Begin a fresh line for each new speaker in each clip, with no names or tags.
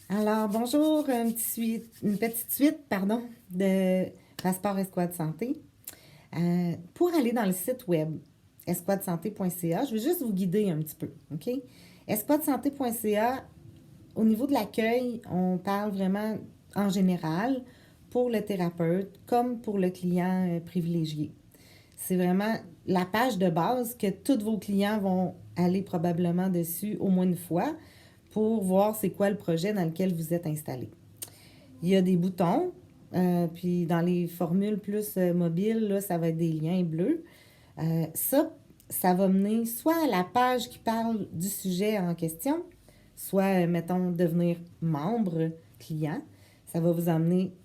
Alors, bonjour, une petite suite, pardon, de Passeport Escouade Santé. Pour aller dans le site web esquadesanté.ca, je vais juste vous guider un petit peu, OK? Esquadesanté.ca, au niveau de l'accueil, on parle vraiment en général pour le thérapeute comme pour le client privilégié. C'est vraiment la page de base que tous vos clients vont aller probablement dessus au moins une fois pour voir c'est quoi le projet dans lequel vous êtes installé. Il y a des boutons, puis dans les formules plus mobiles, là, ça va être des liens bleus. Ça va mener soit à la page qui parle du sujet en question, soit, mettons, devenir membre client. Ça va vous emmener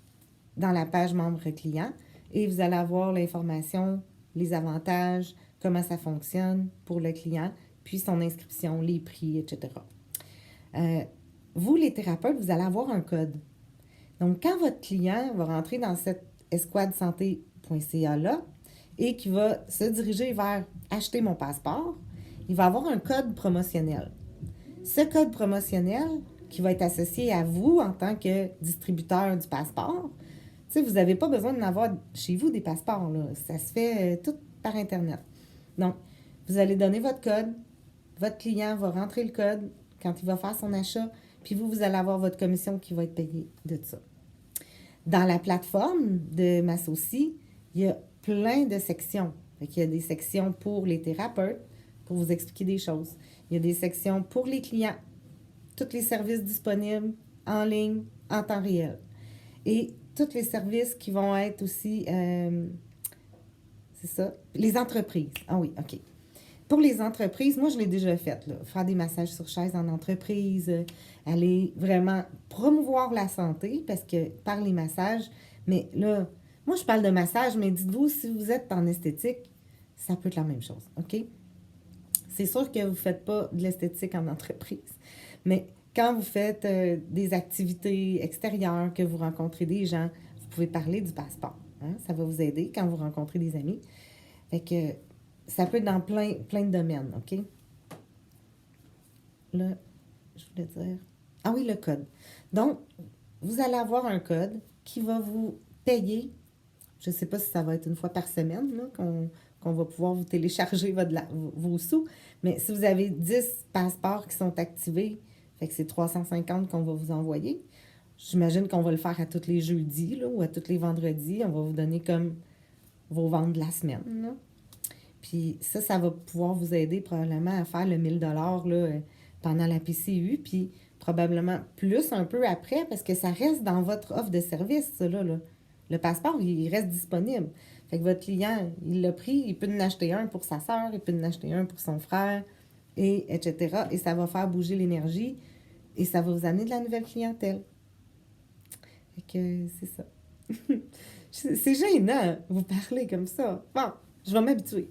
dans la page membre client et vous allez avoir l'information, les avantages, comment ça fonctionne pour le client, puis son inscription, les prix, etc. Euh, Vous, les thérapeutes, vous allez avoir un code. Donc, quand votre client va rentrer dans cette esquadesanté.ca-là et qui va se diriger vers acheter mon passeport, il va avoir un code promotionnel. Ce code promotionnel qui va être associé à vous en tant que distributeur du passeport, tu sais, vous n'avez pas besoin d'en avoir chez vous des passeports, là. Ça se fait tout par Internet. Donc, vous allez donner votre code, votre client va rentrer le code quand il va faire son achat, puis vous allez avoir votre commission qui va être payée de ça. Dans la plateforme de Massoci, il y a plein de sections. Il y a des sections pour les thérapeutes, pour vous expliquer des choses. Il y a des sections pour les clients, tous les services disponibles en ligne, en temps réel. Et tous les services qui vont être aussi, c'est ça, les entreprises. Ah oui, OK. Pour les entreprises, moi, je l'ai déjà fait, là. Faire des massages sur chaise en entreprise, aller vraiment promouvoir la santé, parce que par les massages, mais là, moi, je parle de massage, mais dites-vous, si vous êtes en esthétique, ça peut être la même chose, OK? C'est sûr que vous ne faites pas de l'esthétique en entreprise, mais quand vous faites des activités extérieures, que vous rencontrez des gens, vous pouvez parler du passeport. Hein? Ça va vous aider quand vous rencontrez des amis. Fait que ça peut être dans plein de domaines, OK? Là, je voulais dire... Ah oui, le code. Donc, vous allez avoir un code qui va vous payer. Je ne sais pas si ça va être une fois par semaine là, qu'on va pouvoir vous télécharger vos sous. Mais si vous avez 10 passeports qui sont activés, fait que c'est 350 qu'on va vous envoyer. J'imagine qu'on va le faire à tous les jeudis là, ou à tous les vendredis. On va vous donner comme vos ventes de la semaine. Là. Puis ça va pouvoir vous aider probablement à faire le 1000 $ là, pendant la PCU, puis probablement plus un peu après, parce que ça reste dans votre offre de service, ça, là. Le passeport, il reste disponible. Fait que votre client, il l'a pris, il peut en acheter un pour sa soeur, il peut en acheter un pour son frère, et etc. Et ça va faire bouger l'énergie, et ça va vous amener de la nouvelle clientèle. Fait que c'est ça. C'est gênant, vous parler comme ça. Bon, je vais m'habituer.